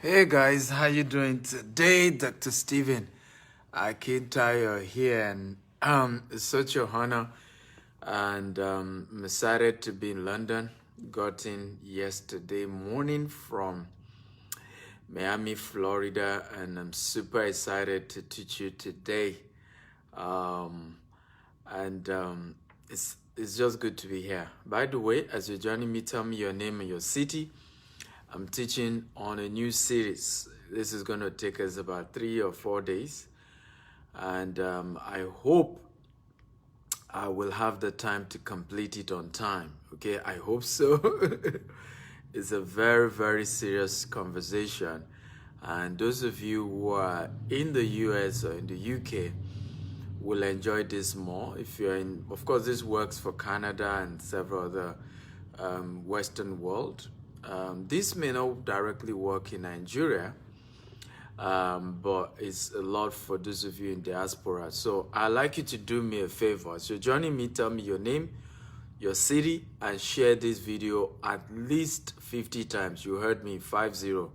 Hey guys, how you doing today? Dr. Steven Akintayo here, and it's such a honor, and I'm excited to be in London. Got in yesterday morning from Miami, Florida, and I'm super excited to teach you today. Um, and it's just good to be here. By the way, as you're joining me, tell me your name and your city. I'm teaching on a new series. This is going to take us about 3 or 4 days. And I hope I will have the time to complete it on time. Okay, I hope so. It's a very, very serious conversation. And those of you who are in the US or in the UK will enjoy this more. If you're in, of course, this works for Canada and several other Western world. This may not directly work in Nigeria, but it's a lot for those of you in diaspora. So I'd like you to do me a favor. So joining me, tell me your name, your city, and share this video at least 50 times. You heard me, 50.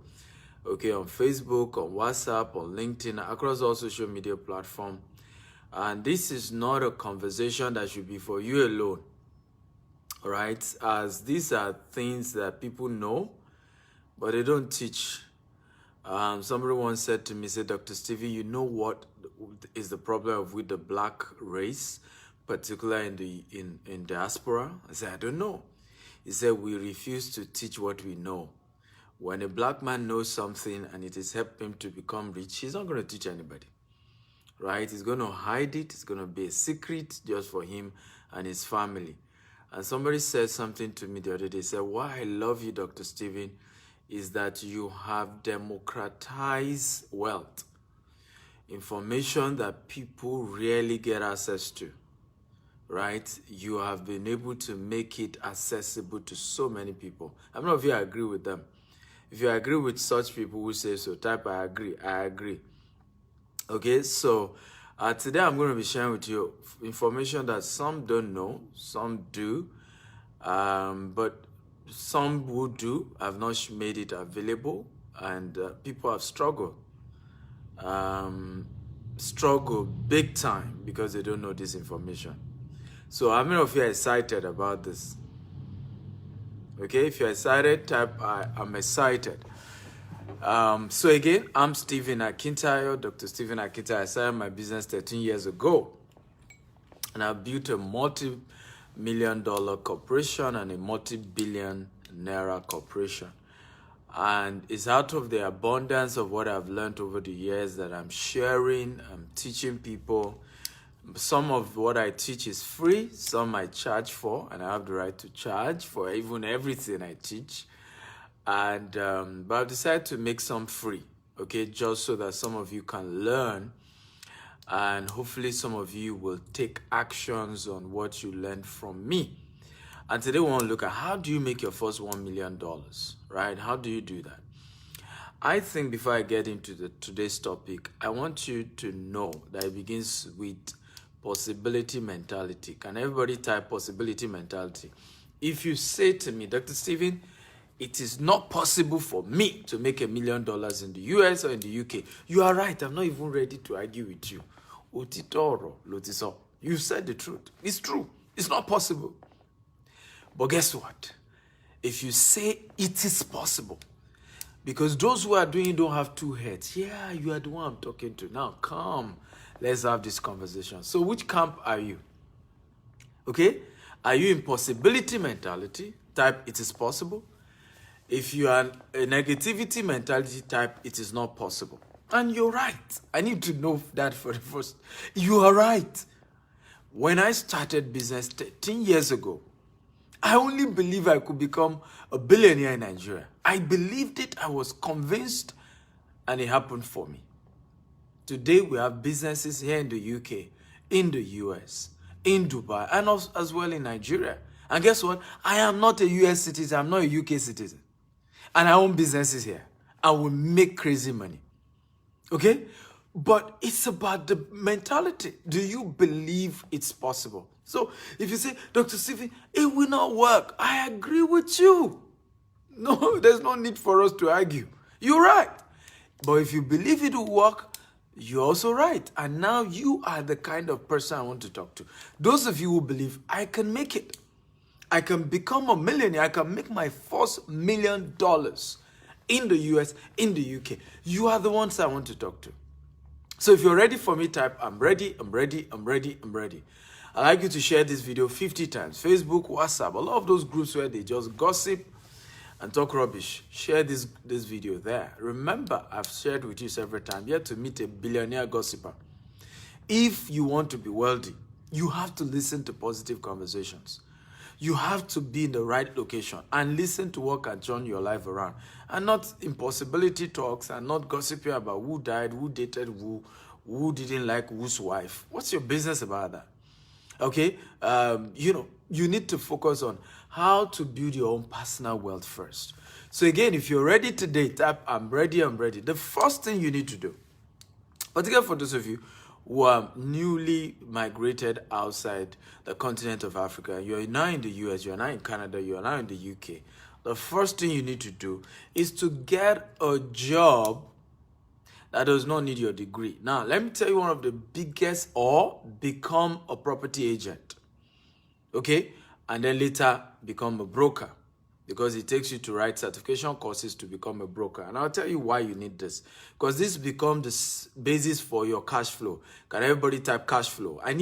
Okay, on Facebook, on WhatsApp, on LinkedIn, across all social media platforms. And this is not a conversation that should be for you alone. Right, as these are things that people know, but they don't teach. Somebody once said to me, said, Dr. Stevie, you know what is the problem with the black race, particularly in diaspora? I said, I don't know. He said, we refuse to teach what we know. When a black man knows something and it has helped him to become rich, he's not going to teach anybody. Right? He's going to hide it. It's going to be a secret just for him and his family. And somebody said something to me the other day. Said, why I love you, Dr. Steven, is that you have democratized wealth. Information that people rarely get access to. Right? You have been able to make it accessible to so many people. I don't know if you agree with them. If you agree with such people who say so, type I agree. I agree. Okay, so today I'm going to be sharing with you information that some don't know, some do, but some who do have not made it available, and people have struggled big time because they don't know this information. So how many of you are excited about this? Okay, if you're excited, type I'm excited. So again, I'm Steven Akintayo, Dr. Steven Akintayo. I started my business 13 years ago, and I built a multi-million-dollar corporation and a multi-billion naira corporation. And it's out of the abundance of what I've learned over the years that I'm sharing, I'm teaching people. Some of what I teach is free, some I charge for, and I have the right to charge for even everything I teach. And but I've decided to make some free, okay, just so that some of you can learn, and hopefully some of you will take actions on what you learned from me. And today we want to look at how do you make your first $1 million, right? How do you do that? I think before I get into today's topic, I want you to know that it begins with possibility mentality. Can everybody type possibility mentality? If you say to me, Dr. Steven, it is not possible for me to make $1 million in the US or in the UK. You are right. I'm not even ready to argue with you. Otitoro, lotiso. You said the truth. It's true. It's not possible. But guess what? If you say it is possible, because those who are doing it don't have two heads. Yeah, you are the one I'm talking to. Now, come. Let's have this conversation. So which camp are you? Okay? Are you in possibility mentality? Type it is possible. If you are a negativity mentality type, it is not possible. And you're right. I need to know that for the first. You are right. When I started business 13 years ago, I only believed I could become a billionaire in Nigeria. I believed it. I was convinced, and it happened for me. Today, we have businesses here in the UK, in the US, in Dubai, and also as well in Nigeria. And guess what? I am not a US citizen. I'm not a UK citizen. And I own businesses here. I will make crazy money. Okay? But it's about the mentality. Do you believe it's possible? So if you say, Dr. Stephen, it will not work, I agree with you. No, there's no need for us to argue. You're right. But if you believe it will work, you're also right. And now you are the kind of person I want to talk to. Those of you who believe I can make it. I can become a millionaire. I can make my first $1 million in the US, in the UK. You are the ones I want to talk to. So if you're ready for me, type, I'm ready, I'm ready, I'm ready, I'm ready. I'd like you to share this video 50 times. Facebook, WhatsApp, a lot of those groups where they just gossip and talk rubbish. Share this video there. Remember, I've shared with you several times, yet to meet a billionaire gossiper. If you want to be wealthy, you have to listen to positive conversations. You have to be in the right location and listen to what can turn your life around. And not impossibility talks and not gossiping about who died, who dated who didn't like whose wife. What's your business about that? Okay? You need to focus on how to build your own personal wealth first. So again, if you're ready today, type, I'm ready, I'm ready. The first thing you need to do, particularly for those of you who are newly migrated outside the continent of Africa, you're now in the US, you're now in Canada, you're now in the UK, the first thing you need to do is to get a job that does not need your degree. Now, let me tell you one of the biggest, or become a property agent, okay? And then later become a broker, because it takes you to write certification courses to become a broker. And I'll tell you why you need this. Because this becomes the basis for your cash flow. Can everybody type cash flow? I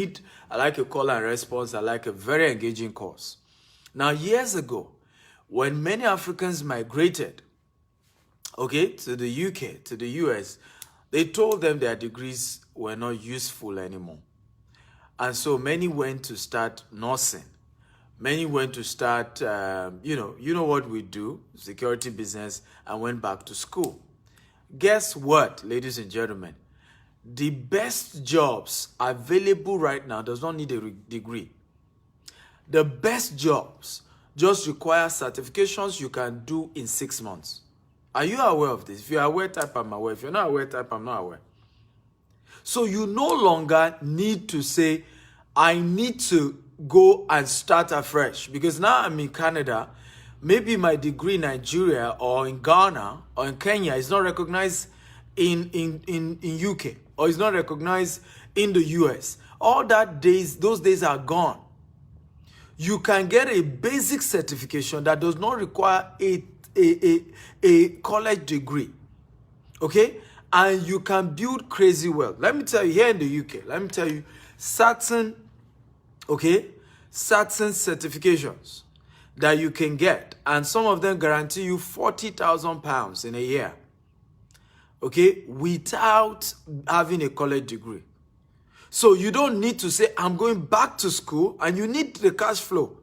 like a call and response. I like a very engaging course. Now, years ago, when many Africans migrated, okay, to the UK, to the US, they told them their degrees were not useful anymore. And so many went to start nursing. Many went to start, you know what we do, security business, and went back to school. Guess what, ladies and gentlemen? The best jobs available right now does not need a degree. The best jobs just require certifications you can do in 6 months. Are you aware of this? If you're aware, type I'm aware. If you're not aware, type I'm not aware. So you no longer need to say, I need to go and start afresh, because now I'm in Canada. Maybe my degree in Nigeria or in Ghana or in Kenya is not recognized in UK, or is not recognized in the US. Those days are gone. You can get a basic certification that does not require a college degree, okay? And you can build crazy wealth. Let me tell you, here in the UK, let me tell you, certain certifications that you can get, and some of them guarantee you £40,000 in a year, okay, without having a college degree. So you don't need to say, I'm going back to school, and you need the cash flow.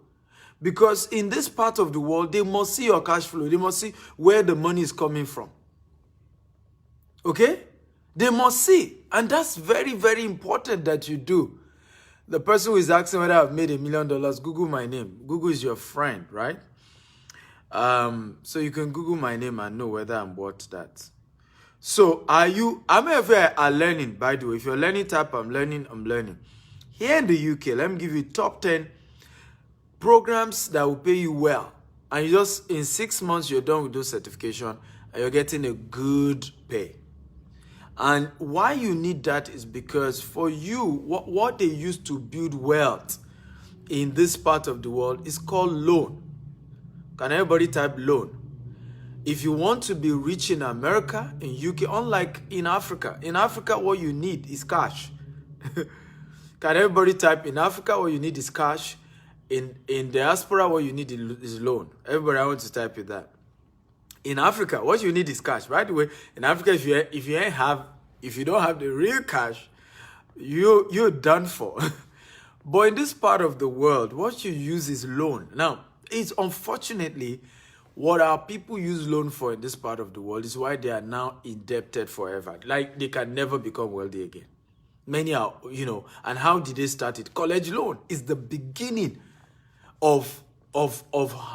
Because in this part of the world, they must see your cash flow. They must see where the money is coming from. Okay? They must see. And that's very, very important that you do. The person who is asking whether I've made $1 million, Google my name. Google is your friend, right? So you can Google my name and know whether I'm worth that. So how many of you are learning, by the way? If you're learning, type I'm learning, I'm learning. Here in the UK, let me give you top 10 programs that will pay you well. And you just, in 6 months, you're done with those certifications and you're getting a good pay. And why you need that is because for you, what they use to build wealth in this part of the world is called loan. Can everybody type loan? If you want to be rich in America, in UK, unlike in Africa what you need is cash. Can everybody type in Africa what you need is cash? In diaspora what you need is loan. Everybody, I want to type in that. In Africa, what you need is cash. By the way, in Africa, if you don't have the real cash, you're done for. But in this part of the world, what you use is loan. Now, it's unfortunately what our people use loan for in this part of the world is why they are now indebted forever. Like they can never become wealthy again. Many are, and how did they start it? College loan is the beginning of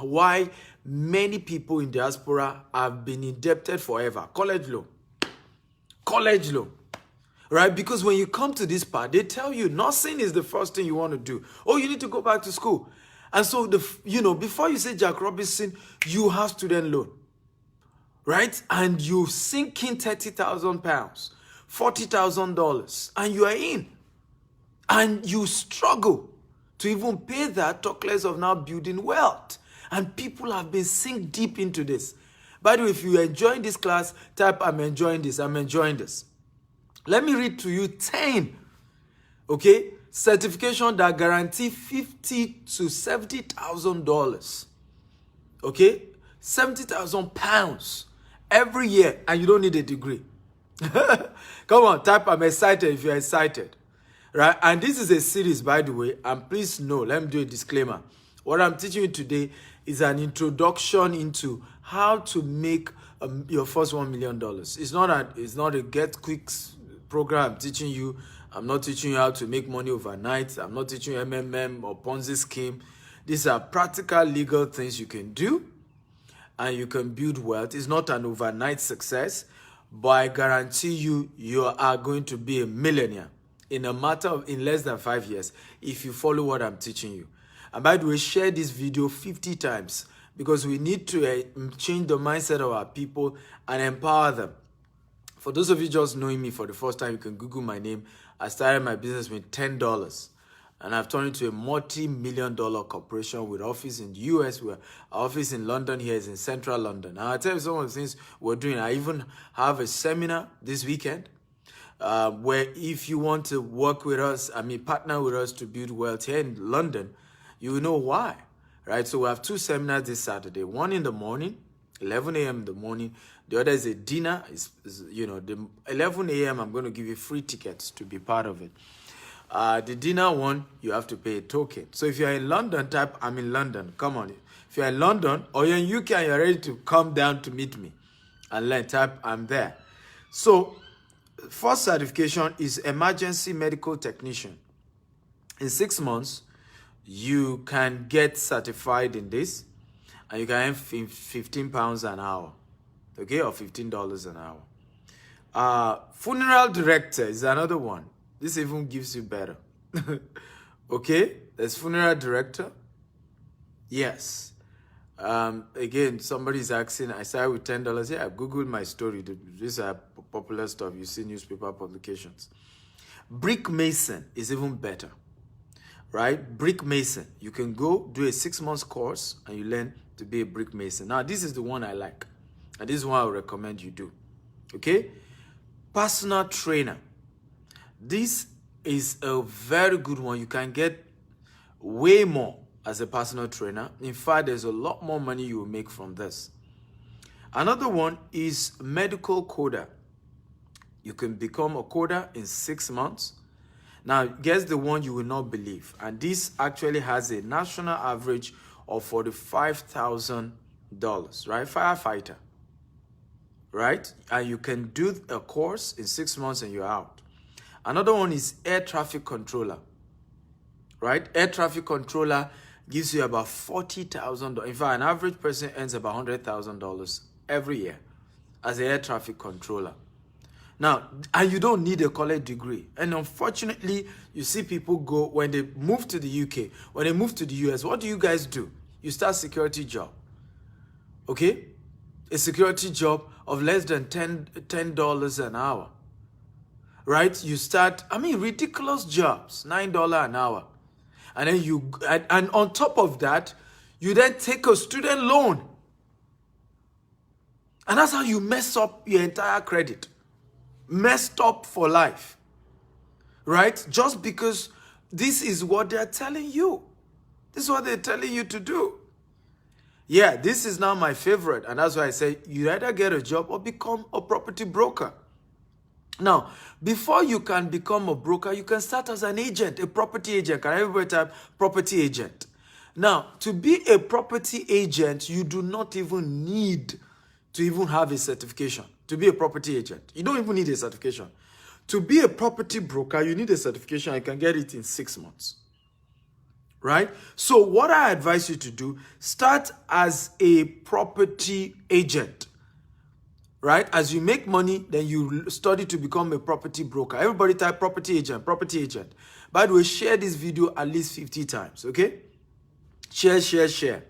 why many people in diaspora have been indebted forever. College loan, right? Because when you come to this part, they tell you nursing is the first thing you want to do. Oh, you need to go back to school. And so, before you say Jack Robinson, you have student loan, right? And you sink in 30,000 pounds, $40,000, and you are in. And you struggle to even pay that, talk less of now building wealth. And people have been sink deep into this. By the way, if you are enjoying this class, type I'm enjoying this, I'm enjoying this. Let me read to you 10, okay, certification that guarantee $50,000 to $70,000, okay, 70,000 pounds every year, and you don't need a degree. Come on, type I'm excited if you're excited, right? And this is a series, by the way, and please know, let me do a disclaimer. What I'm teaching you today is an introduction into how to make your first $1 million. It's not a get quick program I'm teaching you. I'm not teaching you how to make money overnight. I'm not teaching you MMM or Ponzi scheme. These are practical legal things you can do and you can build wealth. It's not an overnight success, but I guarantee you, you are going to be a millionaire in less than 5 years if you follow what I'm teaching you. And by the way, share this video 50 times because we need to change the mindset of our people and empower them. For those of you just knowing me for the first time, you can Google my name. I started my business with $10 and I've turned it into a multi-million-dollar corporation with office in the US, where our office in London here is in central London. And I'll tell you some of the things we're doing. I even have a seminar this weekend where if you want to work with us, partner with us to build wealth here in London, you will know why, right? So we have 2 seminars this Saturday, one in the morning, 11 a.m. in the morning. The other is a dinner. The 11 a.m. I'm going to give you free tickets to be part of it. The dinner one, you have to pay a token. So if you're in London, type I'm in London. Come on. If you're in London or you're in UK and you're ready to come down to meet me and learn, type I'm there. So first certification is emergency medical technician. In 6 months, you can get certified in this and you can earn £15 an hour, okay, or $15 an hour. Funeral director is another one. This even gives you better. Okay, there's funeral director. Yes. Again, somebody's asking, I started with $10. Yeah, I Googled my story. These are popular stuff. You see newspaper publications. Brick mason is even better. Right? Brick mason. You can go do a 6-month course and you learn to be a brick mason. Now, this is the one I like. And this is one I would recommend you do. Okay? Personal trainer. This is a very good one. You can get way more as a personal trainer. In fact, there's a lot more money you will make from this. Another one is medical coder. You can become a coder in 6 months. Now, guess the one you will not believe. And this actually has a national average of $45,000, right? Firefighter, right? And you can do a course in 6 months and you're out. Another one is air traffic controller, right? Air traffic controller gives you about $40,000. In fact, an average person earns about $100,000 every year as an air traffic controller. Now, and you don't need a college degree. And unfortunately, you see people go, when they move to the UK, when they move to the US, what do you guys do? You start security job, okay? A security job of less than $10 an hour, right? You start, ridiculous jobs, $9 an hour. And then and on top of that, you then take a student loan. And that's how you mess up your entire credit. Messed up for life, right? Just because this is what they're telling you. This is what they're telling you to do. Yeah, this is now my favorite. And that's why I say you either get a job or become a property broker. Now, before you can become a broker, you can start as an agent, a property agent. Can everybody type property agent? Now, to be a property agent, you do not even need to even have a certification. To be a property agent, you don't even need a certification. To be a property broker, you need a certification. You can get it in 6 months, right? So what I advise you to do, start as a property agent, right? As you make money, then you study to become a property broker. Everybody type property agent, property agent. By the way, share this video at least 50 times, okay? Share.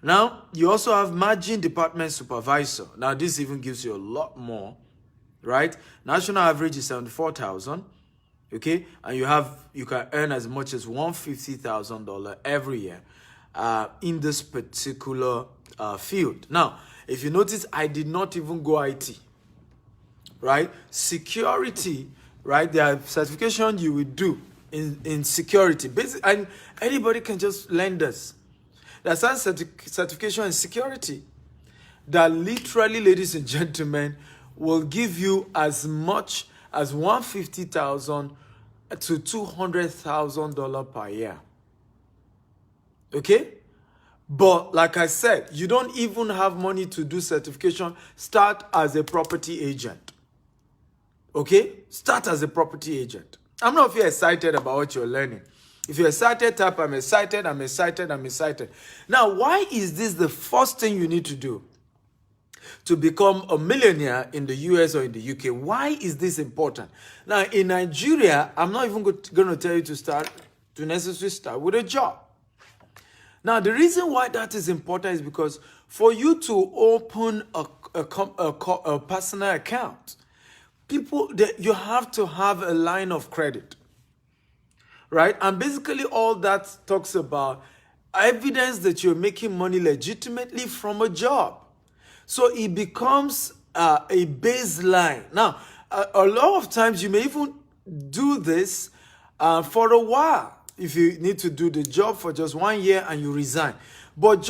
Now, you also have margin department supervisor. Now, this even gives you a lot more, right? National average is 74,000, okay? And you can earn as much as $150,000 every year in this particular field. Now, if you notice, I did not even go IT, right? Security, right? There are certification you will do in security. And anybody can just learn this. There's some certification in security that literally, ladies and gentlemen, will give you as much as $150,000 to $200,000 per year. Okay? But like I said, you don't even have money to do certification. Start as a property agent. Okay? Start as a property agent. I'm not if you're excited about what you're learning. If you're excited, type I'm excited, I'm excited, I'm excited. Now, why is this the first thing you need to do to become a millionaire in the US or in the UK? Why is this important? Now, in Nigeria, I'm not even going to tell you to necessarily start with a job. Now, the reason why that is important is because for you to open a personal account, you have to have a line of credit. Right? And basically all that talks about evidence that you're making money legitimately from a job. So it becomes a baseline. Now, a lot of times you may even do this for a while if you need to do the job for just 1 year and you resign. But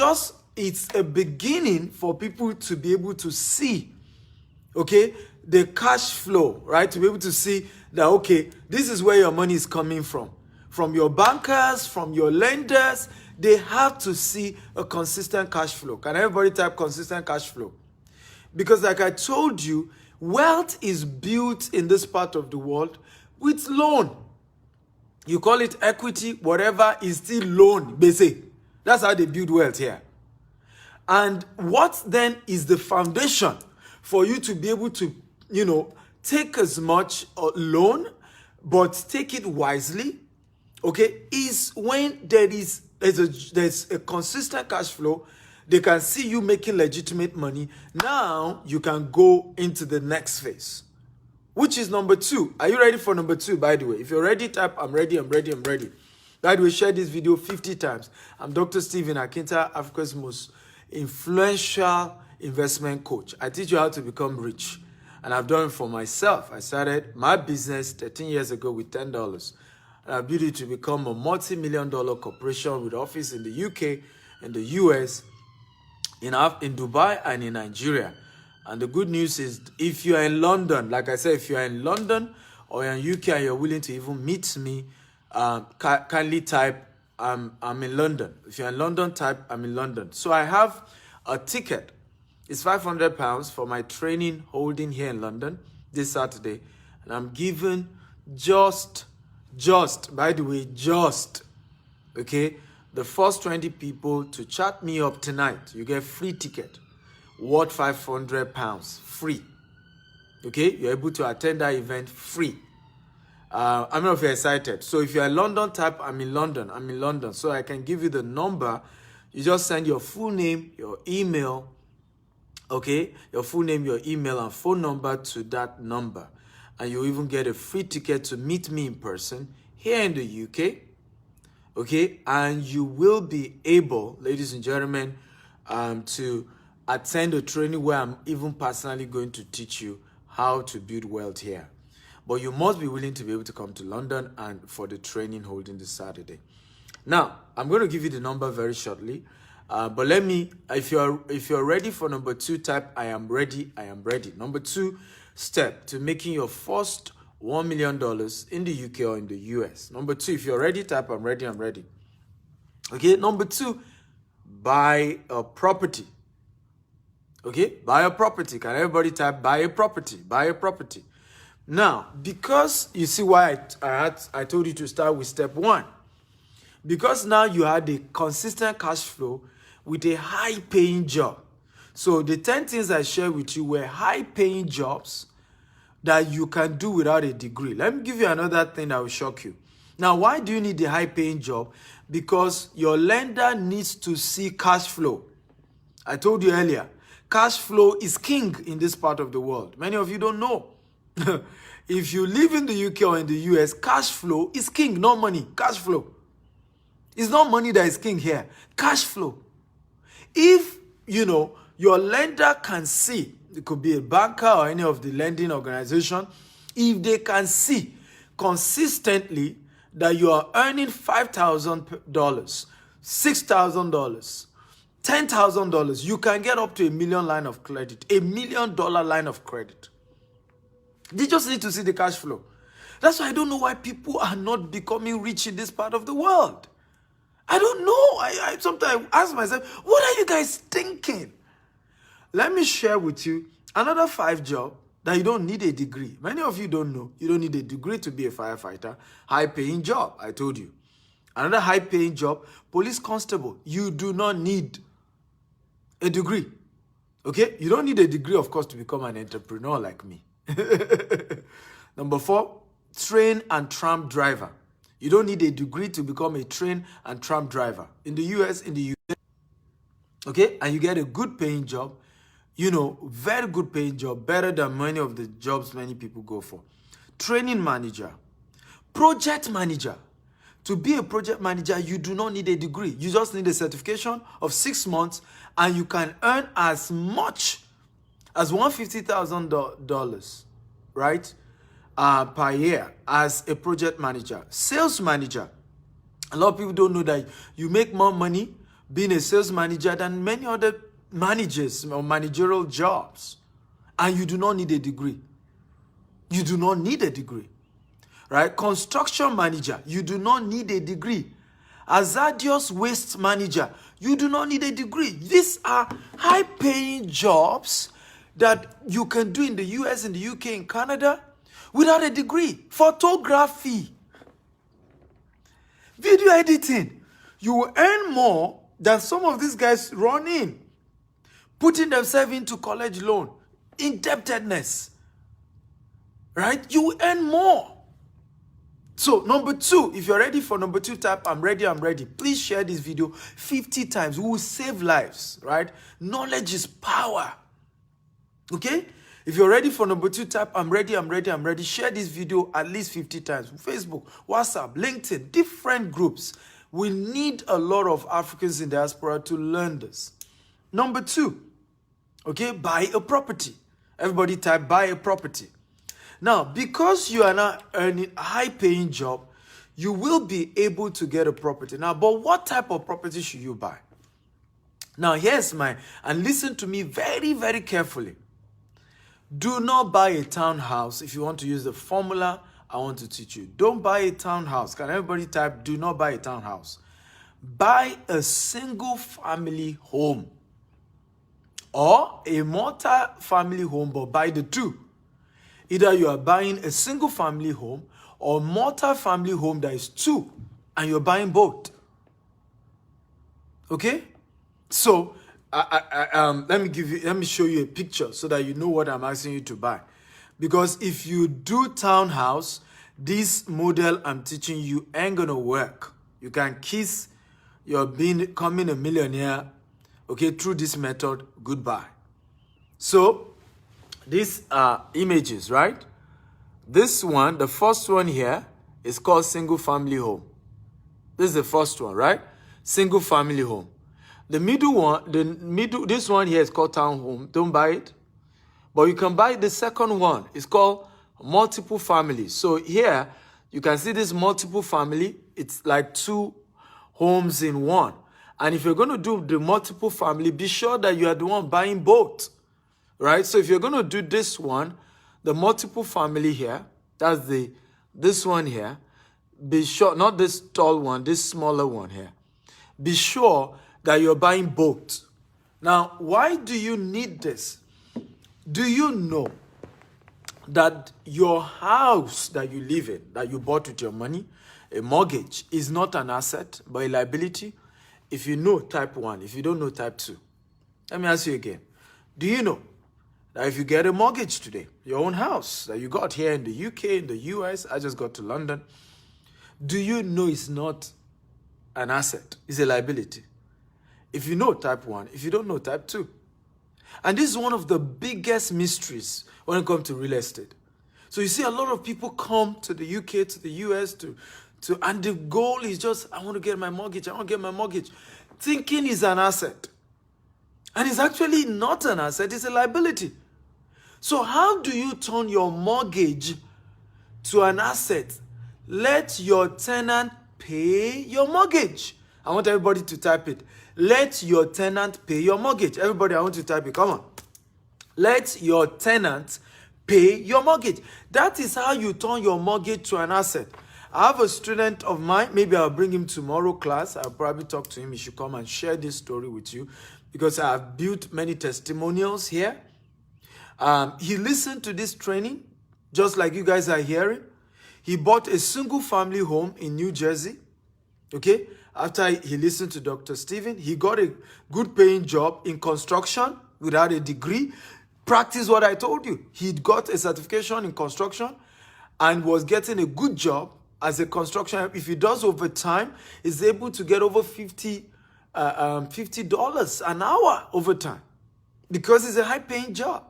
it's a beginning for people to be able to see, okay, the cash flow, right? To be able to see that, okay, this is where your money is coming from. From your bankers, from your lenders, they have to see a consistent cash flow. Can everybody type consistent cash flow? Because like I told you, wealth is built in this part of the world with loan. You call it equity, whatever, is still loan, basically. That's how they build wealth here. And what then is the foundation for you to be able to, take as much loan, but take it wisely, okay, is when there's a consistent cash flow. They can see you making legitimate money. Now you can go into the next phase, which is number 2. Are you ready for number 2, by the way? If you're ready, type I'm ready, I'm ready, I'm ready. By the way, share this video 50 times. I'm Dr. Stephen Akinta, Africa's most influential investment coach. I teach you how to become rich. And I've done it for myself. I started my business 13 years ago with $10. And I built it to become a multi-million-dollar corporation with office in the UK, in the US, in Dubai, and in Nigeria. And the good news is, if you are in London, like I said, if you are in London or you're in UK and you're willing to even meet me, kindly type I'm in London. If you're in London, type I'm in London. So I have a ticket. It's £500 for my training holding here in London this Saturday. And I'm giving by the way, okay, the first 20 people to chat me up tonight, you get free ticket worth £500 free. Okay, you're able to attend that event free. I'm not very excited. So if you're in London, type I'm in London. I'm in London. So I can give you the number. You just send your full name, your email, okay, your full name, your email, and phone number to that number. And you even get a free ticket to meet me in person here in the UK, okay? And you will be able, ladies and gentlemen, to attend a training where I'm even personally going to teach you how to build wealth here. But you must be willing to be able to come to London and for the training holding this Saturday. Now, I'm going to give you the number very shortly. But let me, if you're ready for number 2, type I am ready, I am ready. Number 2 step to making your first $1 million in the UK or in the US. Number 2, if you're ready, type I'm ready, I'm ready. Okay, number 2, buy a property. Okay, buy a property. Can everybody type buy a property, buy a property? Now, because you see why I told you to start with step 1. Because now you had a consistent cash flow with a high-paying job. So the 10 things I shared with you were high-paying jobs that you can do without a degree. Let me give you another thing that will shock you. Now, why do you need a high-paying job? Because your lender needs to see cash flow. I told you earlier, cash flow is king in this part of the world. Many of you don't know. If you live in the UK or in the US, cash flow is king, not money. Cash flow. It's not money that is king here. Cash flow. If, your lender can see, it could be a banker or any of the lending organization, if they can see consistently that you are earning $5,000, $6,000, $10,000, you can get up to $1 million line of credit, $1 million line of credit. They just need to see the cash flow. That's why I don't know why people are not becoming rich in this part of the world. I don't know. I sometimes ask myself, what are you guys thinking? Let me share with you another 5 jobs that you don't need a degree. Many of you don't know. You don't need a degree to be a firefighter. High-paying job, I told you. Another high-paying job, police constable. You do not need a degree. Okay? You don't need a degree, of course, to become an entrepreneur like me. Number 4, train and tram driver. You don't need a degree to become a train and tram driver. In the US, in the UK, okay? And you get a good paying job, very good paying job, better than many of the jobs many people go for. Training manager, project manager. To be a project manager, you do not need a degree. You just need a certification of 6 months, and you can earn as much as $150,000, right, per year as a project manager. Sales manager. A lot of people don't know that you make more money being a sales manager than many other managers or managerial jobs. And you do not need a degree. You do not need a degree. Right? Construction manager. You do not need a degree. Hazardous waste manager. You do not need a degree. These are high-paying jobs that you can do in the US, in the UK, in Canada, without a degree. Photography. Video editing. You will earn more than some of these guys running, putting themselves into college loan, indebtedness. Right? You will earn more. So, number 2, if you're ready for number 2, type, I'm ready, I'm ready. Please share this video 50 times. We will save lives, right? Knowledge is power. Okay? If you're ready for number 2, type, I'm ready, I'm ready, I'm ready. Share this video at least 50 times. Facebook, WhatsApp, LinkedIn, different groups. We need a lot of Africans in diaspora to learn this. Number 2, okay, buy a property. Everybody type, buy a property. Now, because you are not earning a high-paying job, you will be able to get a property. Now, but what type of property should you buy? Now, and listen to me very, very carefully. Do not buy a townhouse if you want to use the formula I want to teach you. Don't buy a townhouse. Can everybody type, do not buy a townhouse? Buy a single-family home or a multi-family home, but buy the 2. Either you are buying a single-family home or multi-family home that is 2, and you're buying both. Okay? So, let me show you a picture so that you know what I'm asking you to buy. Because if you do townhouse, this model I'm teaching you ain't gonna work. You can kiss your becoming a millionaire, okay, through this method. Goodbye. So, these are images, right? This one, the first one here, is called single family home. This is the first one, right? Single family home. The middle one, this one here is called town home. Don't buy it. But you can buy the second one. It's called multiple family. So here, you can see this multiple family. It's like 2 homes in one. And if you're going to do the multiple family, be sure that you are the one buying both. Right? So if you're going to do this one, the multiple family here, that's this one here, be sure, not this tall one, this smaller one here. Be sure that you're buying both. Now, why do you need this? Do you know that your house that you live in, that you bought with your money, a mortgage, is not an asset, but a liability? If you know, type 1. If you don't know, type 2. Let me ask you again. Do you know that if you get a mortgage today, your own house that you got here in the UK, in the US, I just got to London, do you know it's not an asset? It's a liability. If you know, type 1. If you don't know, type 2. And this is one of the biggest mysteries when it comes to real estate. So you see a lot of people come to the UK, to the US, and the goal is just, I want to get my mortgage, thinking it's an asset. And it's actually not an asset, it's a liability. So how do you turn your mortgage to an asset? Let your tenant pay your mortgage. I want everybody to type it. Let your tenant pay your mortgage. Everybody, I want you to type it. Come on. Let your tenant pay your mortgage. That is how you turn your mortgage to an asset. I have a student of mine. Maybe I'll bring him tomorrow class. I'll probably talk to him. He should come and share this story with you because I have built many testimonials here. He listened to this training just like you guys are hearing. He bought a single family home in New Jersey. Okay. After he listened to Dr. Stephen, he got a good paying job in construction without a degree. Practice what I told you. He got a certification in construction and was getting a good job as a construction. If he does overtime, he's able to get over $50 an hour overtime because it's a high paying job.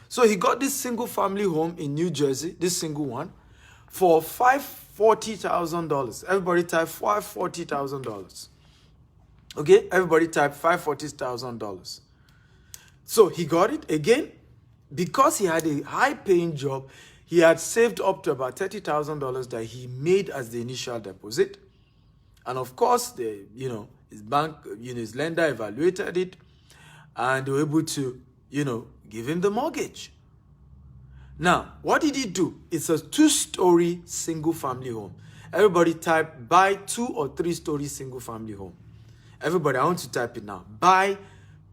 So he got this single family home in New Jersey, this single one, for $540,000. Everybody type $540,000. Okay, everybody type $540,000. So he got it again because he had a high-paying job. He had saved up to about $30,000 that he made as the initial deposit, and of course, his bank, his lender evaluated it, and they were able to, give him the mortgage. Now, what did he do? It's a 2-story single-family home. Everybody type buy 2 or 3-story single-family home. Everybody, I want to type it now. Buy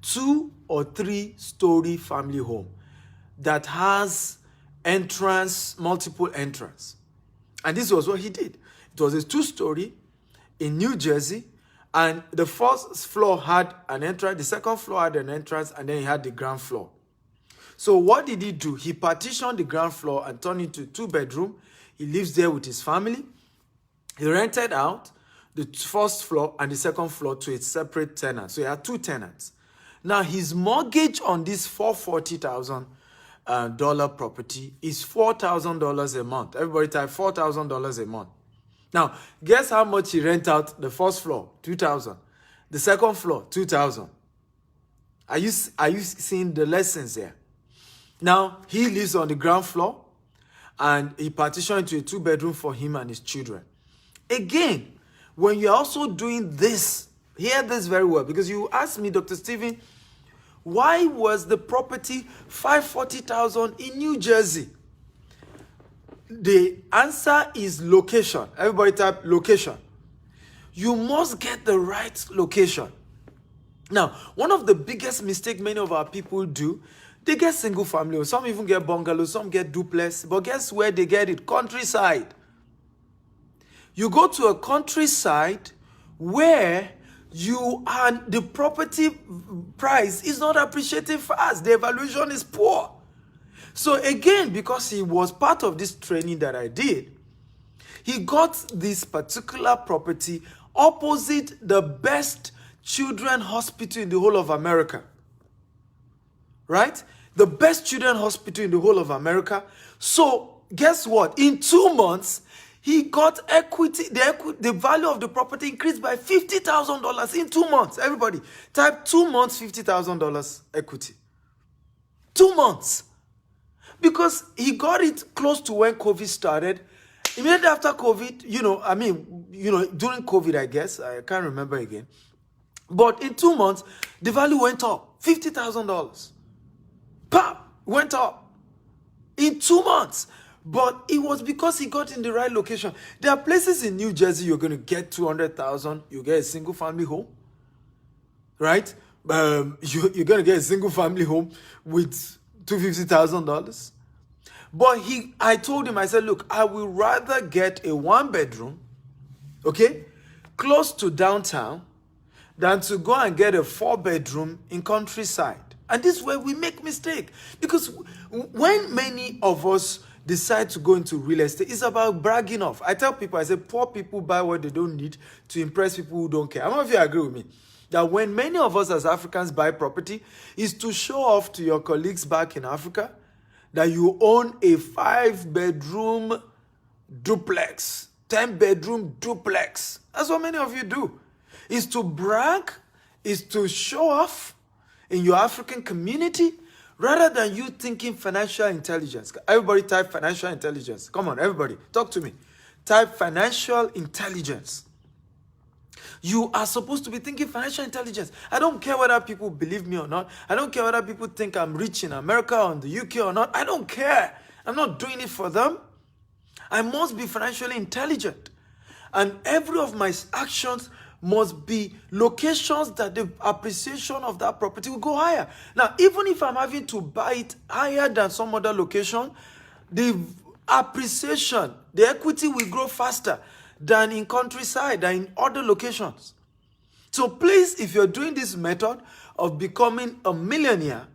2 or 3-story family home that has multiple entrance. And this was what he did. It was a 2-story in New Jersey, and the first floor had an entrance, the second floor had an entrance, and then he had the ground floor. So what did he do? He partitioned the ground floor and turned it into 2-bedroom. He lives there with his family. He rented out the first floor and the second floor to a separate tenant. So he had 2 tenants. Now his mortgage on this $440,000 property is $4,000 a month. Everybody type $4,000 a month. Now guess how much he rent out the first floor? $2,000. The second floor, $2,000. Are you seeing the lessons here? Now, he lives on the ground floor, and he partitioned into a 2-bedroom for him and his children. Again, when you're also doing this, hear this very well, because you asked me, Dr. Stephen, why was the property $540,000 in New Jersey? The answer is location. Everybody type location. You must get the right location. Now, one of the biggest mistakes many of our people do, they get single family, or some even get bungalows, some get duplex, but guess where they get it? Countryside. You go to a countryside where the property price is not appreciating fast. The evaluation is poor. So again, because he was part of this training that I did, he got this particular property opposite the best children's hospital in the whole of America. Right? The best children's hospital in the whole of America. So guess what? In 2 months, he got equity. The value of the property increased by $50,000 in 2 months. Everybody, type 2 months, $50,000 equity. 2 months. Because he got it close to when COVID started. Immediately after COVID, during COVID, I guess. I can't remember again. But in 2 months, the value went up. $50,000. Pop! Went up. In 2 months. But it was because he got in the right location. There are places in New Jersey you're going to get $200,000. You get a single family home. Right? You're going to get a single family home with $250,000. But I told him, I said, look, I will rather get a 1-bedroom, okay, close to downtown, than to go and get a 4-bedroom in countryside. And this is where we make mistake. Because when many of us decide to go into real estate, it's about bragging off. I tell people, I say, poor people buy what they don't need to impress people who don't care. How many of you agree with me? that when many of us as Africans buy property is to show off to your colleagues back in Africa that you own a 5-bedroom duplex, 10-bedroom duplex. That's what many of you do. Is to brag, is to show off in your African community rather than you thinking financial intelligence. Everybody type financial intelligence. Come on, everybody, talk to me. Type financial intelligence. You are supposed to be thinking financial intelligence. I don't care whether people believe me or not. I don't care whether people think I'm rich in America or in the UK or not. I don't care. I'm not doing it for them. I must be financially intelligent. And every of my actions must be locations that the appreciation of that property will go higher. Now, even if I'm having to buy it higher than some other location, the appreciation, the equity will grow faster than in countryside, than in other locations. So please, if you're doing this method of becoming a millionaire,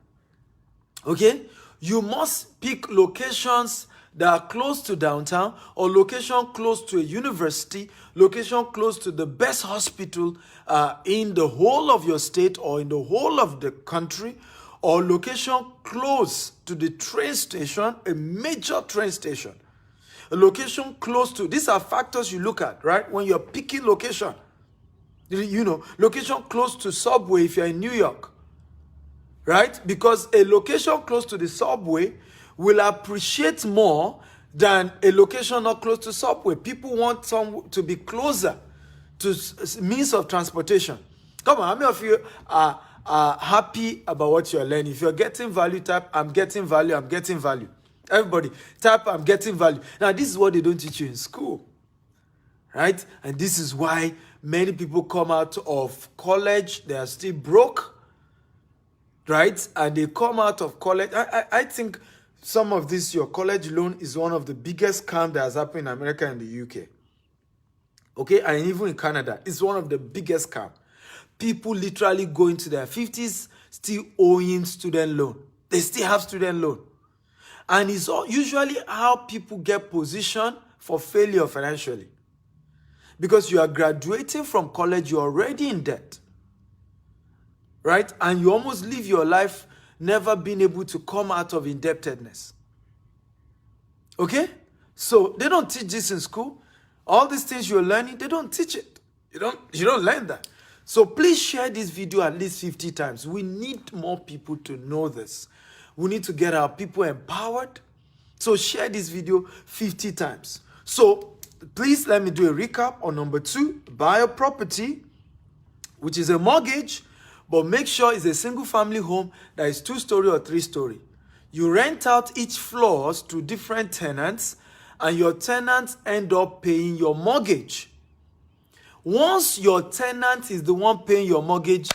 okay, you must pick locations that are close to downtown, or location close to a university, location close to the best hospital in the whole of your state or in the whole of the country, or location close to the train station, a major train station. A location close to, these are factors you look at, right? When you're picking location. You know, location close to subway if you're in New York, right? Because a location close to the subway will appreciate more than a location not close to subway. People want some to be closer to means of transportation. Come on, how many of you are happy about what you're learning? If you're getting value, type, I'm getting value, I'm getting value. Everybody, type, I'm getting value. Now, this is what they don't teach you in school, right? And this is why many people come out of college, they are still broke, right? And they come out of college. I think some of this, your college loan is one of the biggest scams that has happened in America and the UK. Okay, and even in Canada, it's one of the biggest scams. People literally go into their 50s still owing student loan. They still have student loan. And it's usually how people get positioned for failure financially. Because you are graduating from college, you're already in debt. Right? And you almost live your life never being able to come out of indebtedness. Okay? So they don't teach this in school. All these things you're learning, they don't teach it. You don't learn that. So please share this video at least 50 times. We need more people to know this. We need to get our people empowered. So share this video 50 times. So please let me do a recap on number 2. Buy a property, which is a mortgage, but make sure it's a single family home that is 2-story or 3-story. You rent out each floors to different tenants, and your tenants end up paying your mortgage. Once your tenant is the one paying your mortgage,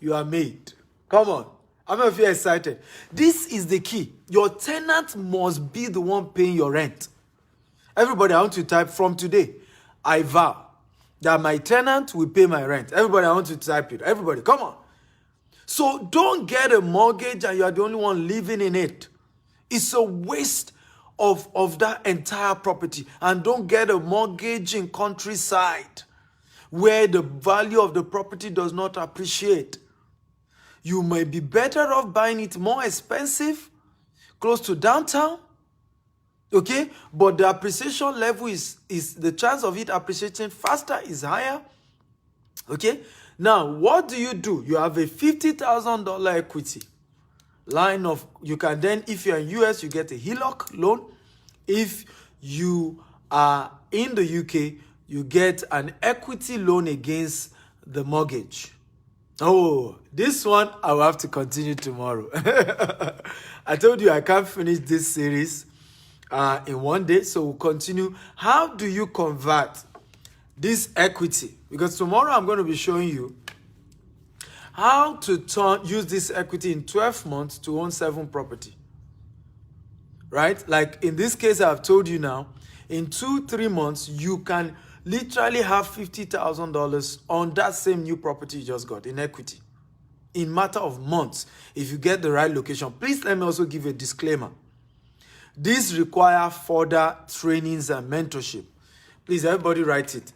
you are made. Come on. How many of you are excited? This is the key. Your tenant must be the one paying your rent. Everybody, I want to type from today. I vow that my tenant will pay my rent. Everybody, I want to type it. Everybody, come on. So don't get a mortgage and you are the only one living in it. It's a waste of that entire property. And don't get a mortgage in countryside where the value of the property does not appreciate. You may be better off buying it more expensive, close to downtown, okay? But the appreciation level is the chance of it appreciating faster is higher, okay? Now, what do? You have a $50,000 equity line of, you can then, if you're in US, you get a HELOC loan. If you are in the UK, you get an equity loan against the mortgage. Oh, this one I will have to continue tomorrow. I told you I can't finish this series in one day, so we'll continue. How do you convert this equity? Because tomorrow I'm going to be showing you how to use this equity in 12 months to own 7 property. Right? Like in this case, I've told you now, in 2-3 months, you can literally have $50,000 on that same new property you just got in equity in matter of months if you get the right location. Please let me also give a disclaimer. This requires further trainings and mentorship. Please, everybody write it.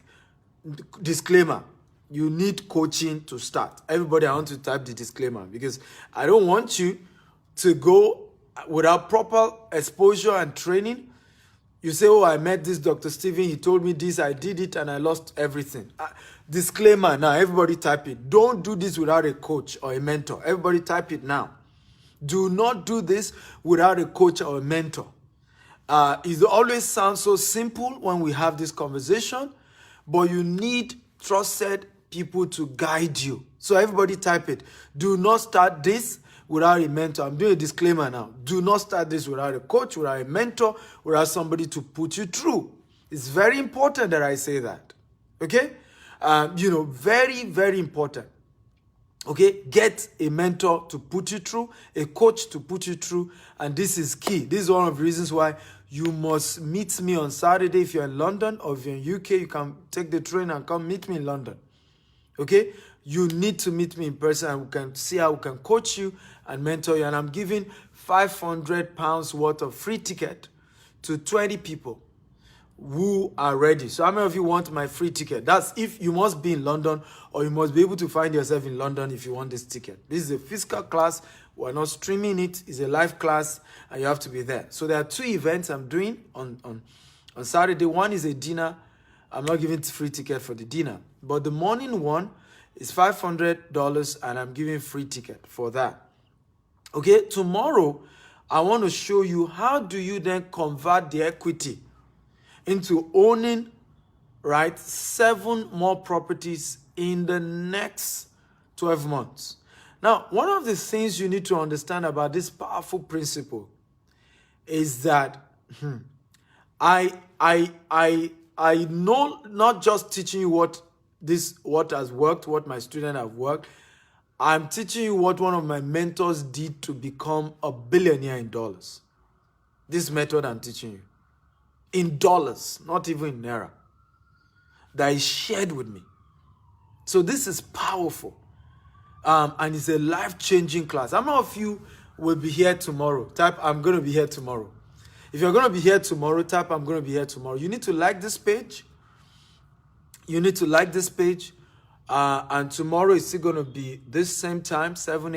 Disclaimer. you need coaching to start. Everybody, I want to type the disclaimer because I don't want you to go without proper exposure and training. You say, oh, I met this Dr. Steven, he told me this, I did it, and I lost everything. Disclaimer now, everybody type it. Don't do this without a coach or a mentor. Everybody type it now. Do not do this without a coach or a mentor. It always sounds so simple when we have this conversation, but you need trusted people to guide you. So everybody type it. Do not start this without a mentor. I'm doing a disclaimer now. Do not start this without a coach, without a mentor, without somebody to put you through. It's very important that I say that. Okay? Very, very important. Okay? Get a mentor to put you through, a coach to put you through, and this is key. This is one of the reasons why you must meet me on Saturday. If you're in London or if you're in UK, you can take the train and come meet me in London. Okay? You need to meet me in person and we can see how we can coach you and mentor you. And I'm giving £500 worth of free ticket to 20 people who are ready. So how many of you want my free ticket? That's if you must be in London or you must be able to find yourself in London if you want this ticket. This is a physical class. We're not streaming it. It's a live class and you have to be there. So there are 2 events I'm doing on Saturday. One is a dinner. I'm not giving free ticket for the dinner. But the morning one is $500 and I'm giving free ticket for that. Okay, tomorrow I want to show you how do you then convert the equity into owning, right, 7 more properties in the next 12 months. Now, one of the things you need to understand about this powerful principle is that I know not just teaching you what has worked, what my students have worked. I'm teaching you what one of my mentors did to become a billionaire in dollars. This method I'm teaching you. In dollars, not even in naira. That is shared with me. So this is powerful. And it's a life-changing class. How many of you will be here tomorrow? Type, I'm going to be here tomorrow. If you're going to be here tomorrow, type, I'm going to be here tomorrow. You need to like this page. You need to like this page. And tomorrow is still going to be this same time, 7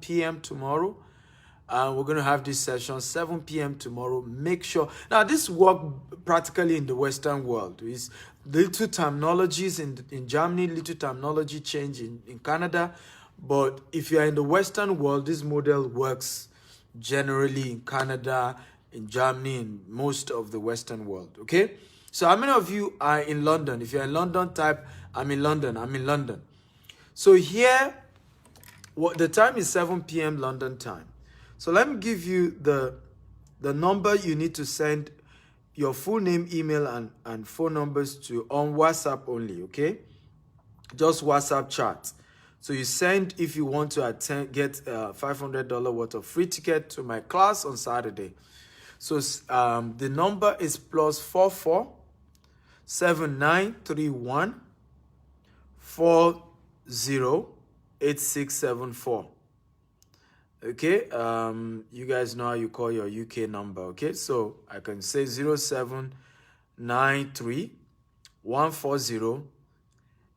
p.m. tomorrow. We're going to have this session, 7 p.m. tomorrow. Make sure. Now, this work practically in the Western world. Is little terminologies in Germany, little terminology change in Canada. But if you're in the Western world, this model works generally in Canada, in Germany, in most of the Western world. Okay? So how many of you are in London? If you're in London, type, I'm in London, I'm in London. So here, the time is 7 p.m. London time. So let me give you the number you need to send your full name, email, and phone numbers to on WhatsApp only, okay? Just WhatsApp chat. So you send if you want to get $500 worth of free ticket to my class on Saturday. So the number is +44 7931 408674. Okay, you guys know how you call your UK number, okay? So I can say 0793 140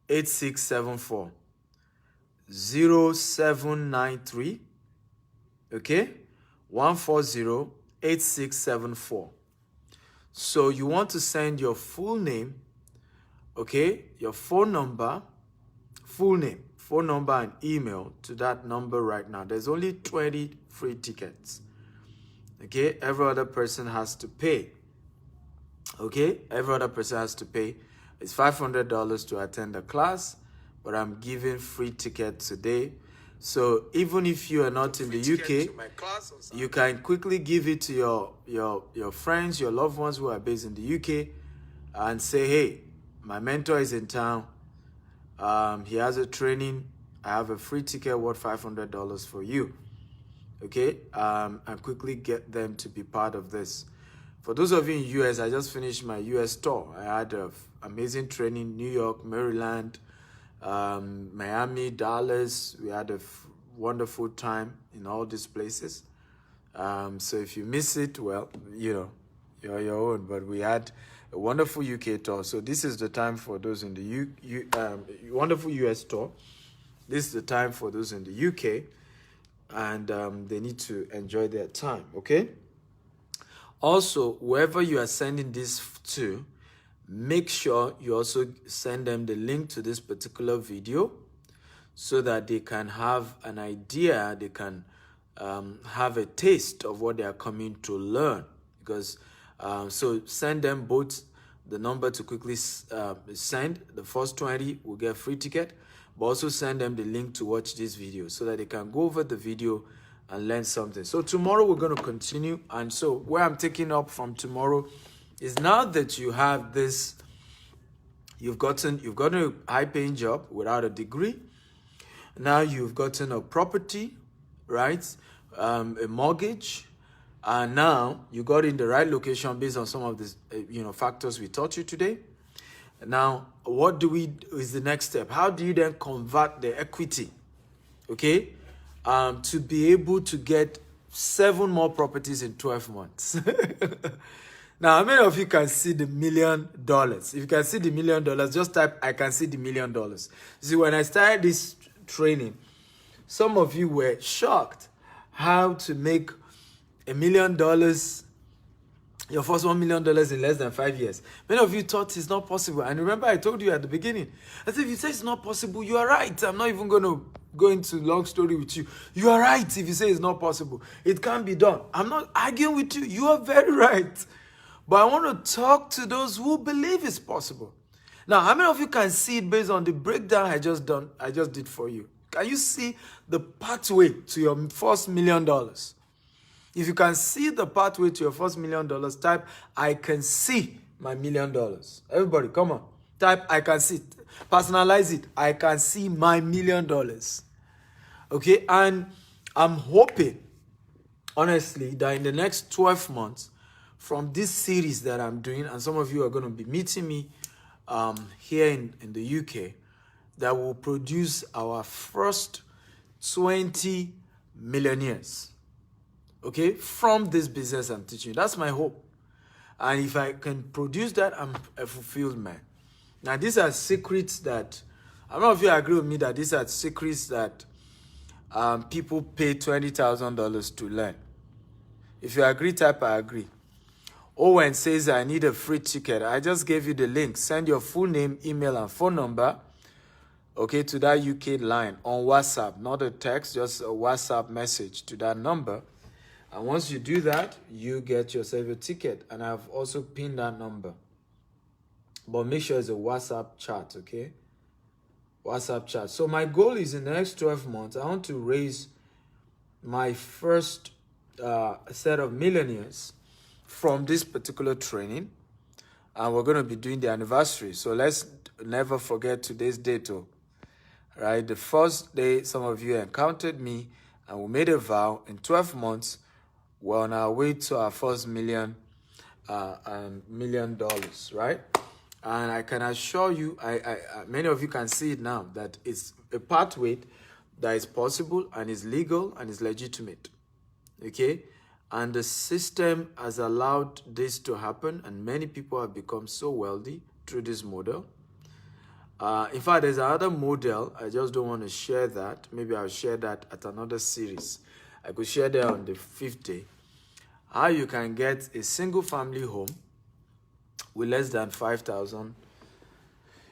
8674. 0793, okay, 140 8674. So you want to send your full name, okay, your phone number, full name, phone number and email to that number right now. There's only 20 free tickets. Okay, every other person has to pay. Okay, every other person has to pay. It's $500 to attend the class, but I'm giving free ticket today. So even if you are not in the UK, you can quickly give it to your friends, your loved ones who are based in the UK, and say, hey, my mentor is in town. He has a training. I have a free ticket worth $500 for you. Okay, and quickly get them to be part of this. For those of you in US, I just finished my US tour. I had an amazing training, New York, Maryland, Miami, Dallas. We had a wonderful time in all these places. So if you miss it, well, you know, you're your own. But we had a wonderful UK tour. So this is the time for those in the wonderful US tour. This is the time for those in the UK, and they need to enjoy their time, okay? Also, whoever you are sending this to, make sure you also send them the link to this particular video so that they can have an idea, they can have a taste of what they are coming to learn. Because, so send them both the number to quickly send. The first 20 will get free ticket, but also send them the link to watch this video so that they can go over the video and learn something. So tomorrow we're going to continue. And so where I'm taking up from tomorrow is now that you have this, you've gotten a high-paying job without a degree. Now you've gotten a property, right? A mortgage. And now you got in the right location based on some of the factors we taught you today. Now, what is the next step? How do you then convert the equity, okay, to be able to get 7 more properties in 12 months? Now, how many of you can see the $1 million? If you can see the $1 million, just type, I can see the $1 million. See, when I started this training, some of you were shocked how to make $1 million, your first $1 million in less than 5 years. Many of you thought it's not possible. And remember, I told you at the beginning, I said, if you say it's not possible, you are right. I'm not even going to go into long story with you. You are right if you say it's not possible. It can't be done. I'm not arguing with you. You are very right. But I want to talk to those who believe it's possible. Now, how many of you can see it based on the breakdown I just did for you? Can you see the pathway to your first $1 million? If you can see the pathway to your first $1 million, type, I can see my $1 million. Everybody, come on. Type, I can see. Personalize it. I can see my $1 million. Okay, and I'm hoping, honestly, that in the next 12 months, from this series that I'm doing, and some of you are going to be meeting me here in the UK, that will produce our first 20 millionaires, okay, from this business I'm teaching. That's my hope. And if I can produce that, I'm a fulfilled man. Now, these are secrets that, I don't know if you agree with me that these are secrets that people pay $20,000 to learn. If you agree, type I agree. Owen says, I need a free ticket. I just gave you the link. Send your full name, email, and phone number, okay, to that UK line on WhatsApp. Not a text, just a WhatsApp message to that number. And once you do that, you get yourself a ticket. And I've also pinned that number. But make sure it's a WhatsApp chat, okay? WhatsApp chat. So my goal is in the next 12 months, I want to raise my first set of millionaires from this particular training, and we're going to be doing the anniversary. So let's never forget today's date, right? The first day some of you encountered me and we made a vow in 12 months, we're on our way to our first $1 million, right? And I can assure you, many of you can see it now, that it's a pathway that is possible and is legal and is legitimate, okay? And the system has allowed this to happen, and many people have become so wealthy through this model. In fact, there's another model. I just don't want to share that. Maybe I'll share that at another series. I could share that on the 5th day. How you can get a single family home with less than 5,000.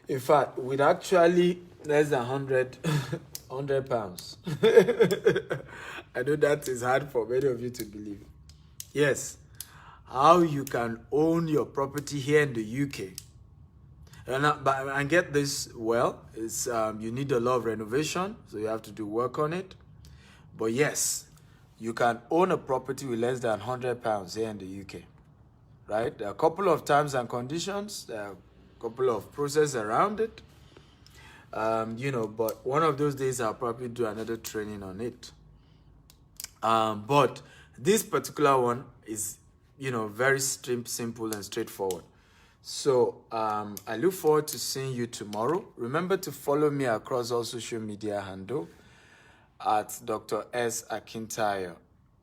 In fact, with actually less than 100 pounds. I know that is hard for many of you to believe. Yes, how you can own your property here in the UK. And get this, well, is you need a lot of renovation, so you have to do work on it. But yes, you can own a property with less than 100 pounds here in the UK, right? There are a couple of terms and conditions. There are a couple of processes around it. But one of those days I'll probably do another training on it. But this particular one is, very simple and straightforward. So I look forward to seeing you tomorrow. Remember to follow me across all social media handle at Dr. S. Akintayo.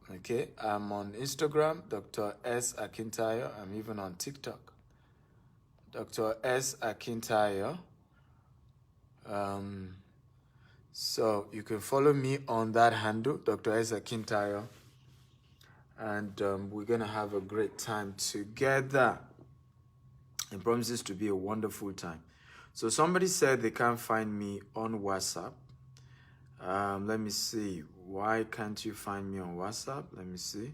Okay, I'm on Instagram, Dr. S. Akintayo. I'm even on TikTok. Dr. S. Akintayo. So you can follow me on that handle, Dr. S. Akintayo. And we're going to have a great time together. It promises to be a wonderful time. So somebody said they can't find me on WhatsApp. Let me see. Why can't you find me on WhatsApp? Let me see.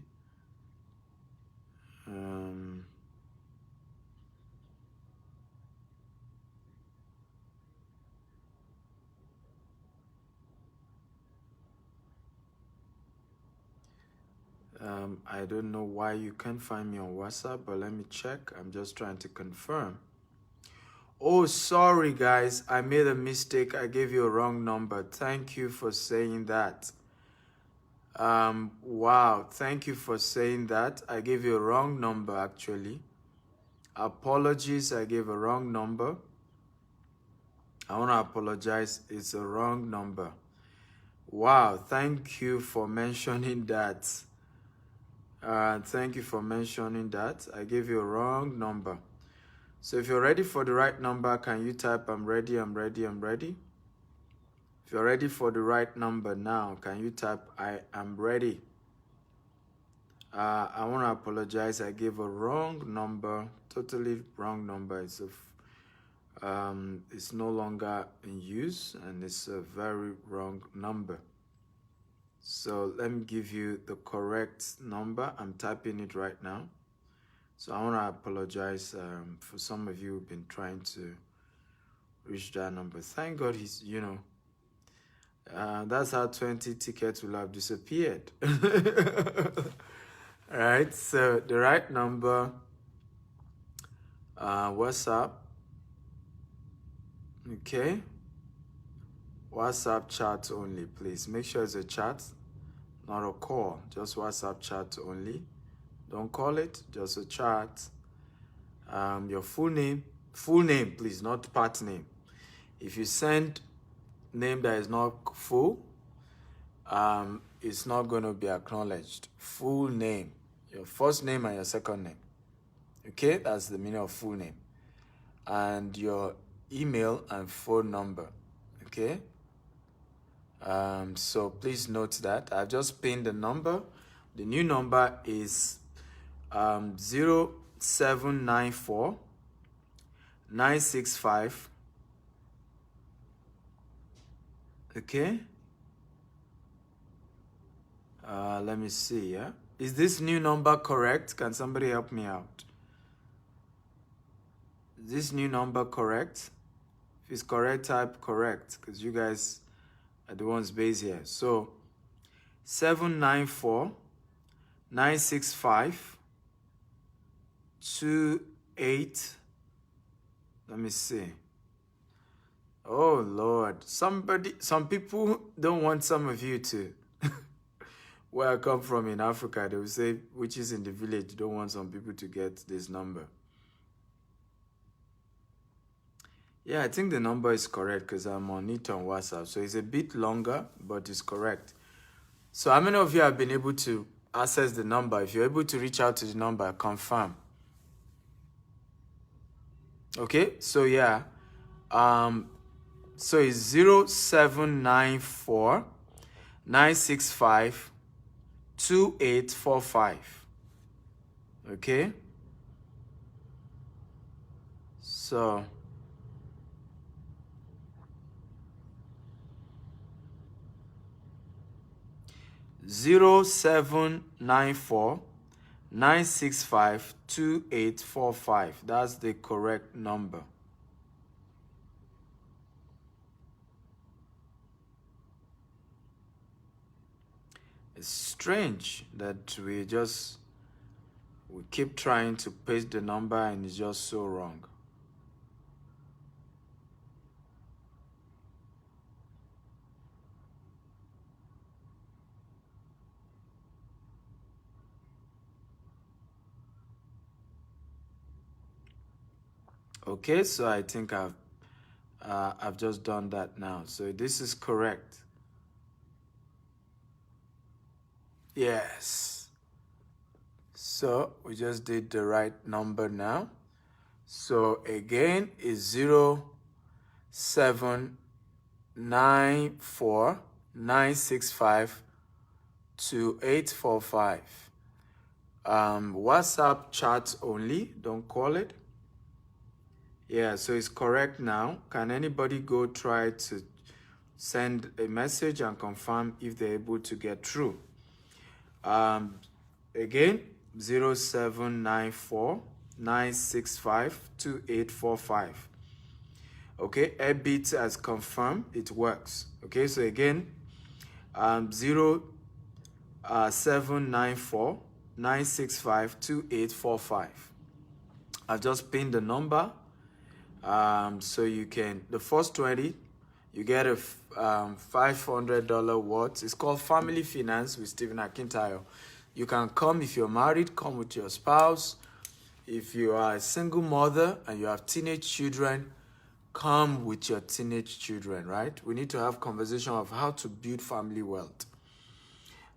I don't know why you can't find me on WhatsApp, but let me check. I'm just trying to confirm. Oh, sorry, guys. I made a mistake. I gave you a wrong number. Thank you for saying that. Wow. Thank you for saying that. I gave you a wrong number, actually. Apologies. I gave a wrong number. I want to apologize. It's a wrong number. Wow. Thank you for mentioning that. Thank you for mentioning that. I gave you a wrong number. So if you're ready for the right number, can you type I'm ready, I'm ready, I'm ready? If you're ready for the right number now, can you type I am ready? I want to apologize. I gave a wrong number, totally wrong number. It's no longer in use and it's a very wrong number. So let me give you the correct number. I'm typing it right now. So I want to apologize for some of you who've been trying to reach that number. Thank God he's, that's how 20 tickets will have disappeared. All right, so the right number, WhatsApp, okay? WhatsApp chat only, please. Make sure it's a chat, not a call, just WhatsApp chat only. Don't call it, just a chat. Your full name, please, not part name. If you send name that is not full, it's not going to be acknowledged. Full name, your first name and your second name. Okay, that's the meaning of full name. And your email and phone number. Okay. So please note that I've just pinned the number. The new number is 0794 965. Okay. Let me see. Yeah. Is this new number correct? Can somebody help me out? Is this new number correct? If it's correct, type correct, because you guys are the ones based here. So 794 965 28. Let me see. Oh Lord, some people don't want some of you to. Where I come from in Africa, they will say witches in the village don't want some people to get this number. Yeah, I think the number is correct because I'm on it on WhatsApp. So it's a bit longer, but it's correct. So how many of you have been able to access the number? If you're able to reach out to the number, confirm. Okay, so yeah. So it's 0794 965 2845. Okay? So 0794 965 2845. That's the correct number. It's strange that we keep trying to paste the number and it's just so wrong. Okay, so I think I've just done that now. So this is correct. Yes. So we just did the right number now. So again, is 0794-965-2845. WhatsApp chat only, don't call it. Yeah, so it's correct now. Can anybody go try to send a message and confirm if they're able to get through? Again, 0794-965-2845. Okay, Airbit has confirmed it works. Okay, so again, 0794-965-2845. I've just pinned the number. So you can, the first 20, you get a $500 what? It's called Family Finance with Stephen Akintayo. You can come if you're married, come with your spouse. If you are a single mother and you have teenage children, come with your teenage children, right? We need to have conversation of how to build family wealth.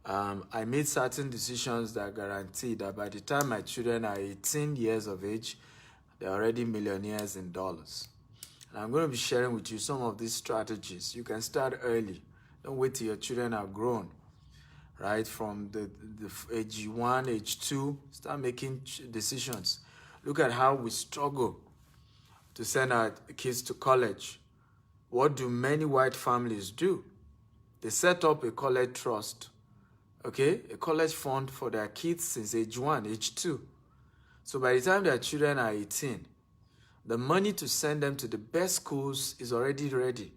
I made certain decisions that guarantee that by the time my children are 18 years of age, they're already millionaires in dollars. And I'm going to be sharing with you some of these strategies. You can start early. Don't wait till your children are grown, right? From the age 1, age 2, start making decisions. Look at how we struggle to send our kids to college. What do many white families do? They set up a college trust, okay? A college fund for their kids since age 1, age 2. So by the time their children are 18, the money to send them to the best schools is already ready.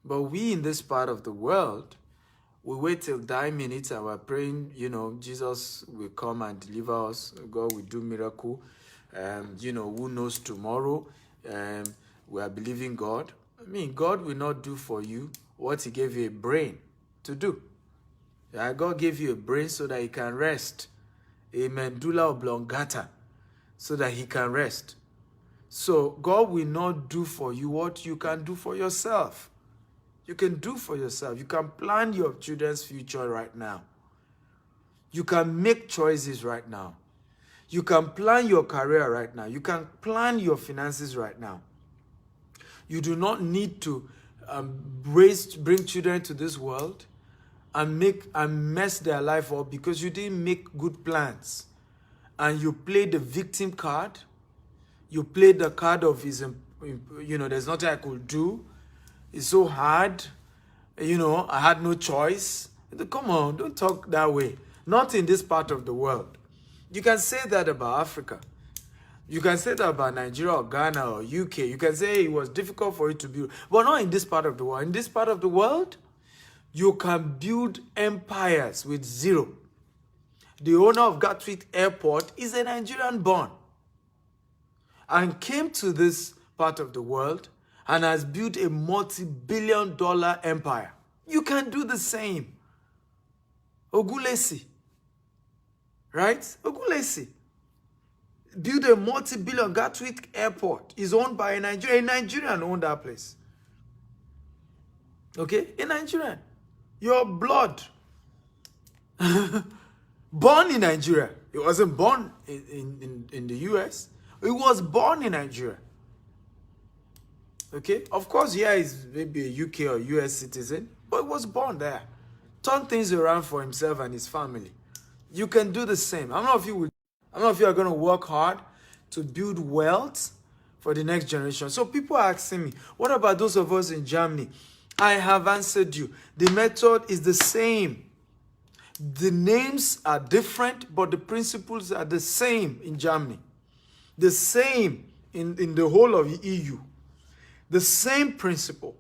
But we in this part of the world, we wait till die minutes and we're praying, Jesus will come and deliver us. God will do miracle. Who knows tomorrow? We are believing God. I mean, God will not do for you what he gave you a brain to do. Yeah, God gave you a brain so that you can rest. A medulla oblongata, so that he can rest. So God will not do for you what you can do for yourself. You can do for yourself. You can plan your children's future right now. You can make choices right now. You can plan your career right now. You can plan your finances right now. You do not need to bring children to this world and mess their life up because you didn't make good plans. And you play the victim card. You play the card of his, there's nothing I could do. It's so hard. I had no choice. Come on, don't talk that way. Not in this part of the world. You can say that about Africa. You can say that about Nigeria or Ghana or UK. You can say it was difficult for you to build. But not in this part of the world. In this part of the world, you can build empires with zero. The owner of Gatwick Airport is a Nigerian born and came to this part of the world and has built a multi-billion-dollar empire. You can do the same. Ogulesi, right? Ogulesi built a multi-billion. Gatwick Airport is owned by a Nigerian. A Nigerian owned that place. Okay? A Nigerian. Your blood. Born in Nigeria. He wasn't born in the US. He was born in Nigeria. Okay? Of course, here is maybe a UK or US citizen, but he was born there. Turned things around for himself and his family. You can do the same. How many of you are going to work hard to build wealth for the next generation? So people are asking me, what about those of us in Germany? I have answered you. The method is the same. The names are different, but the principles are the same in Germany. The same in the whole of the EU. The same principle.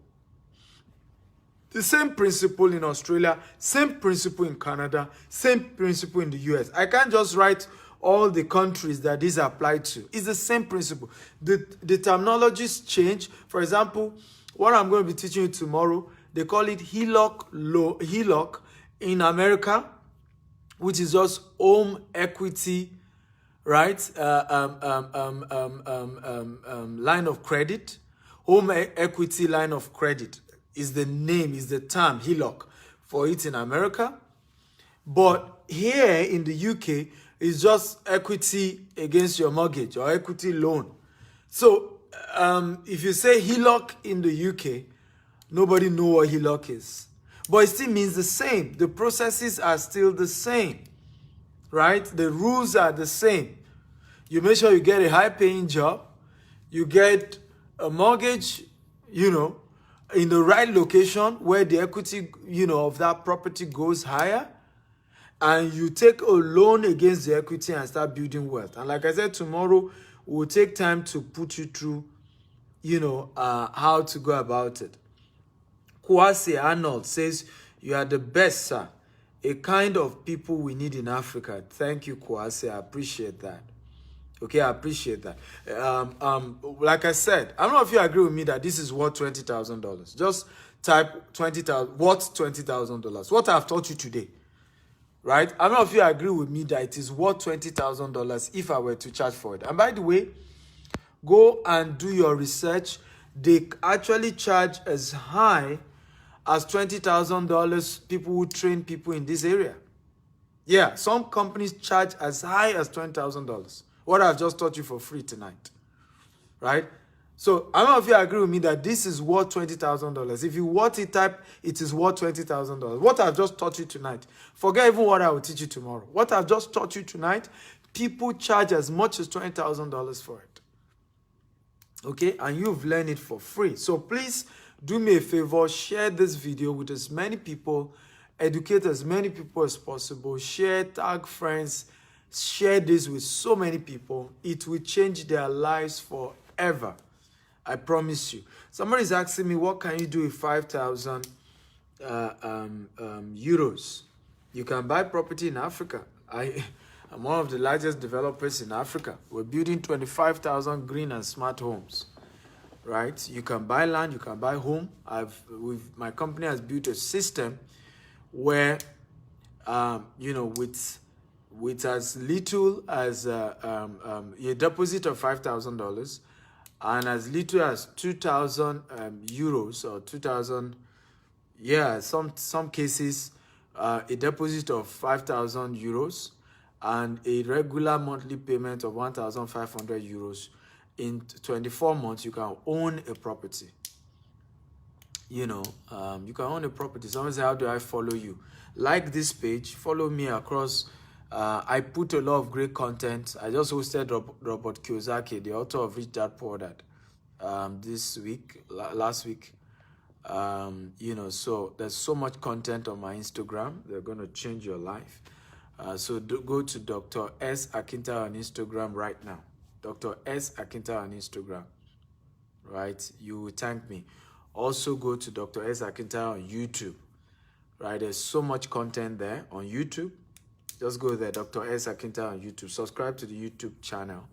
The same principle in Australia, same principle in Canada, same principle in the US. I can't just write all the countries that these apply to. It's the same principle. The terminologies change. For example, what I'm going to be teaching you tomorrow, they call it HELOC in America, which is just home equity, right? Line of credit. Home equity line of credit is the name, is the term, HELOC, for it in America. But here in the UK, it's just equity against your mortgage or equity loan. So if you say HELOC in the UK, nobody know what HELOC is. But it still means the same. The processes are still the same, right? The rules are the same. You make sure you get a high-paying job. You get a mortgage, in the right location where the equity, of that property goes higher. And you take a loan against the equity and start building wealth. And like I said, tomorrow we'll take time to put you through, how to go about it. Kwasi Arnold says, you are the best, sir. A kind of people we need in Africa. Thank you, Kwasi. I appreciate that. Okay, I appreciate that. Like I said, I don't know if you agree with me that this is worth $20,000. Just type 20,000. What's $20,000? What I've taught you today, right? I don't know if you agree with me that it is worth $20,000 if I were to charge for it. And by the way, go and do your research. They actually charge as high as $20,000. People who train people in this area. Yeah, some companies charge as high as $20,000. What I've just taught you for free tonight, right? So I don't know if you agree with me that this is worth $20,000. If you want it, type it is worth $20,000. What I've just taught you tonight, forget even what I will teach you tomorrow. What I've just taught you tonight, people charge as much as $20,000 for it. Okay, and you've learned it for free. So please do me a favor, share this video with as many people, educate as many people as possible, share, tag friends, share this with so many people. It will change their lives forever. I promise you. Somebody is asking me, what can you do with 5,000 euros? You can buy property in Africa. I'm one of the largest developers in Africa. We're building 25,000 green and smart homes, right? You can buy land, you can buy home. My company has built a system where, with as little as a deposit of $5,000 and as little as 2,000 euros or 2,000, some cases, a deposit of 5,000 euros and a regular monthly payment of 1,500 euros. In 24 months, you can own a property. You can own a property. Someone say, how do I follow you? Like this page, follow me across. I put a lot of great content. I just hosted Robert Kiyosaki, the author of Rich Dad Poor Dad, last week. So there's so much content on my Instagram. They're going to change your life. So go to Dr. S. Akinta on Instagram right now. Dr. S. Akinta on Instagram. Right? You will thank me. Also go to Dr. S. Akinta on YouTube. Right? There's so much content there on YouTube. Just go there, Dr. S. Akinta on YouTube. Subscribe to the YouTube channel.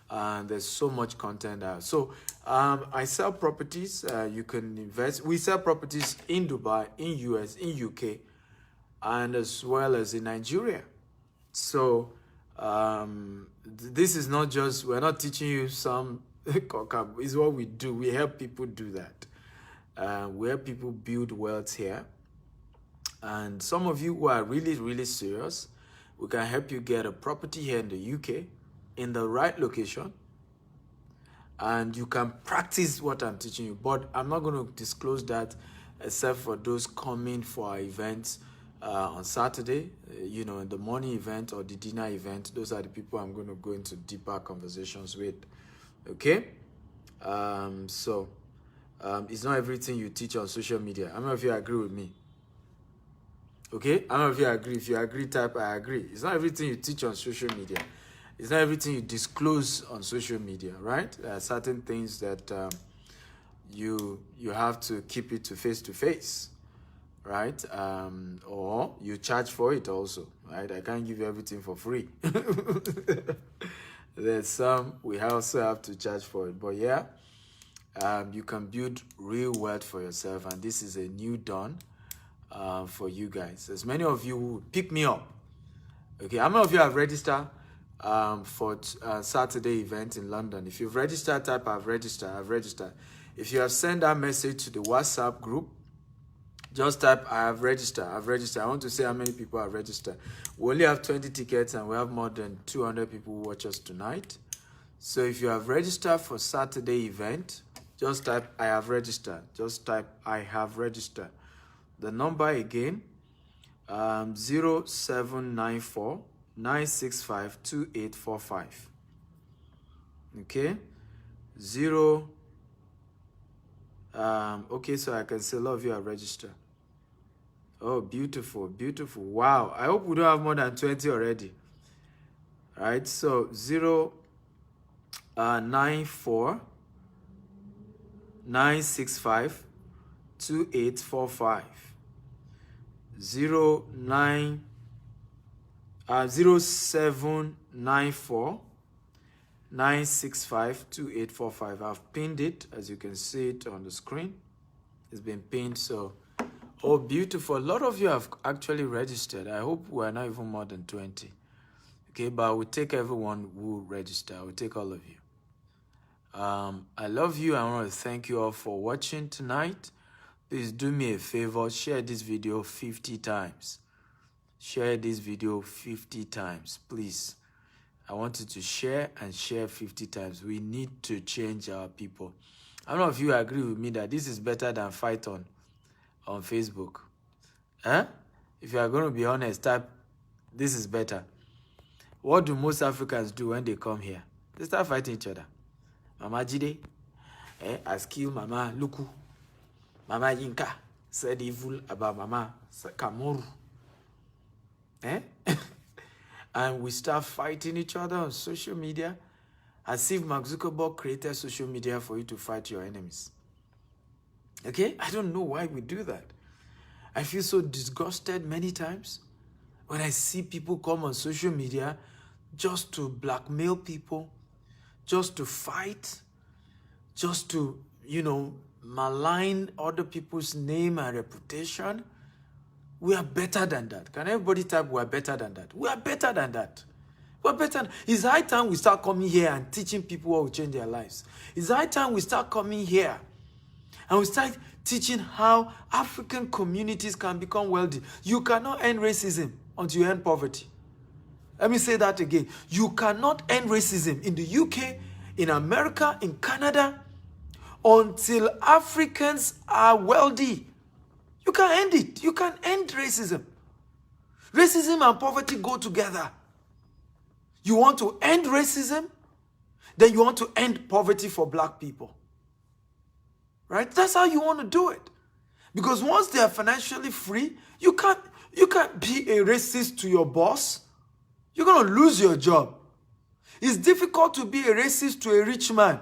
And there's so much content there. So I sell properties. You can invest. We sell properties in Dubai, in US, in UK, and as well as in Nigeria. So this is not just, we're not teaching you some cock-up. It's what we do. We help people do that. We help people build wealth here. And some of you who are really, really serious, we can help you get a property here in the UK in the right location. And you can practice what I'm teaching you. But I'm not going to disclose that except for those coming for our events on Saturday, in the morning event or the dinner event. Those are the people I'm going to go into deeper conversations with. Okay? It's not everything you teach on social media. I don't know if you agree with me. Okay? I don't know if you agree. If you agree, type I agree. It's not everything you teach on social media. It's not everything you disclose on social media, right? There are certain things that you have to keep it to face, right? Or you charge for it also, right? I can't give you everything for free. There's some we also have to charge for it. But yeah, you can build real wealth for yourself. And this is a new dawn for you guys. As many of you who pick me up. Okay, how many of you have registered for Saturday event in London? If you've registered, type I've registered. If you have sent that message to the WhatsApp group, just type I have registered. I want to see how many people have registered. We only have 20 tickets and we have more than 200 people who watch us tonight. So if you have registered for Saturday event, just type I have registered. Just type I have registered. The number again, 0794 965 2845. Okay, okay, so I can say a lot of you are registered. Oh, beautiful, beautiful. Wow, I hope we don't have more than 20 already. All right, so 094 965 2845. 0794 965 2845. I've pinned it, as you can see it on the screen. It's been pinned. So, oh, beautiful. A lot of you have actually registered. I hope we're not even more than 20. Okay, but we'll take everyone who register. We'll take all of you. I love you. I want to thank you all for watching tonight. Please do me a favor, share this video 50 times. Share this video 50 times, please. I want you to share and share 50 times. We need to change our people. I don't know if you agree with me that this is better than fight on Facebook. Huh? If you are going to be honest, type, this is better. What do most Africans do when they come here? They start fighting each other. Mama Jide, ask you Mama Luku. Mama Yinka said evil about Mama Kamoru. And we start fighting each other on social media as if Mark Zuckerberg created social media for you to fight your enemies. Okay? I don't know why we do that. I feel so disgusted many times when I see people come on social media just to blackmail people, just to fight, just to, malign other people's name and reputation. We are better than that. Can everybody type we are better than that? We are better than that. We're better. It's high time we start coming here and teaching people how to change their lives. It's high time we start coming here and we start teaching how African communities can become wealthy. You cannot end racism until you end poverty. Let me say that again. You cannot end racism in the UK, in America, in Canada, until Africans are wealthy. You can end it. You can end racism. Racism and poverty go together. You want to end racism, then you want to end poverty for black people. Right? That's how you want to do it. Because once they are financially free, you can't be a racist to your boss. You're going to lose your job. It's difficult to be a racist to a rich man.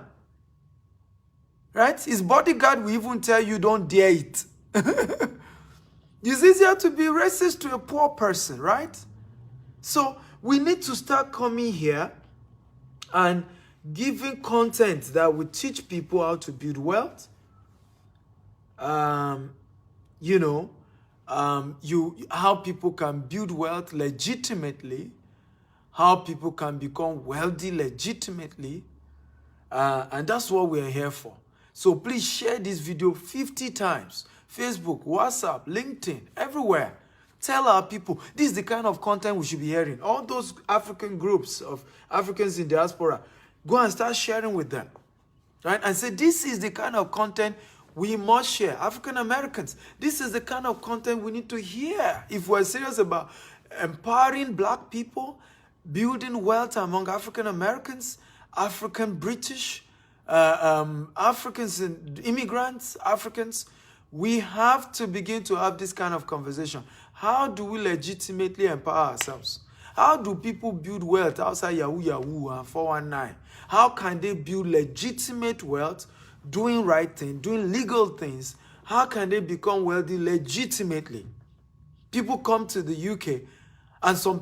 Right? His bodyguard will even tell you don't dare it. It's easier to be racist to a poor person, right? So we need to start coming here and giving content that will teach people how to build wealth. How people can build wealth legitimately, how people can become wealthy legitimately, and that's what we're here for. So please share this video 50 times. Facebook, WhatsApp, LinkedIn, everywhere. Tell our people, this is the kind of content we should be hearing. All those African groups of Africans in diaspora, go and start sharing with them. Right? And say, this is the kind of content we must share. African Americans, this is the kind of content we need to hear. If we're serious about empowering black people, building wealth among African Americans, African British, Africans and immigrants, Africans, we have to begin to have this kind of conversation. How do we legitimately empower ourselves? How do people build wealth outside Yahoo Yahoo and 419? How can they build legitimate wealth, doing right things, doing legal things? How can they become wealthy legitimately? People come to the UK and some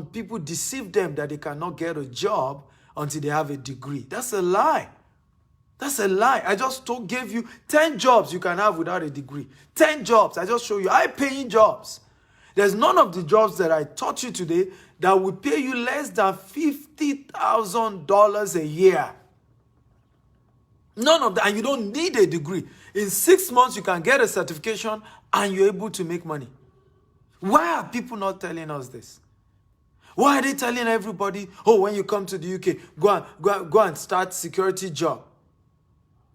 people deceive them that they cannot get a job until they have a degree. That's a lie. That's a lie. I just gave you 10 jobs you can have without a degree. 10 jobs. I just show you high-paying jobs. There's none of the jobs that I taught you today that will pay you less than $50,000 a year. None of that. And you don't need a degree. In 6 months, you can get a certification and you're able to make money. Why are people not telling us this? Why are they telling everybody, oh, when you come to the UK, go and start security job,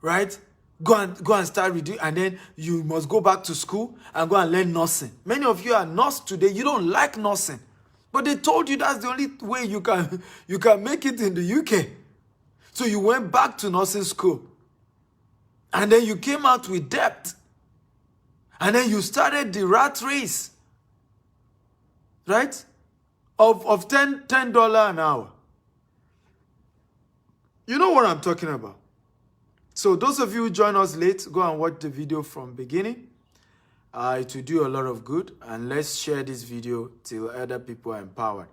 right? Go and start reading, and then you must go back to school and go and learn nursing. Many of you are nurse today. You don't like nursing, but they told you that's the only way you can make it in the UK. So you went back to nursing school, and then you came out with debt, and then you started the rat race, right? Of $10 an hour. You know what I'm talking about. So those of you who join us late, go and watch the video from beginning. It will do a lot of good, and let's share this video till other people are empowered.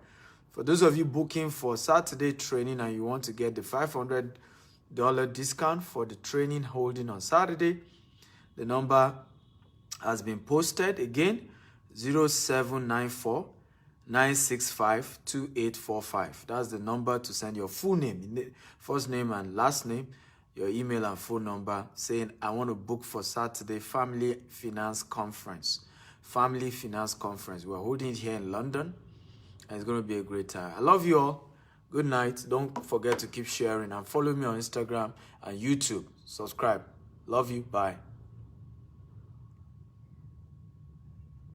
For those of you booking for Saturday training and you want to get the $500 discount for the training holding on Saturday, the number has been posted again, 0794 965 2845. That's the number to send your full name, first name and last name, your email and phone number, saying, I want to book for Saturday Family Finance Conference. Family Finance Conference. We're holding it here in London, and it's going to be a great time. I love you all. Good night. Don't forget to keep sharing and follow me on Instagram and YouTube. Subscribe. Love you. Bye.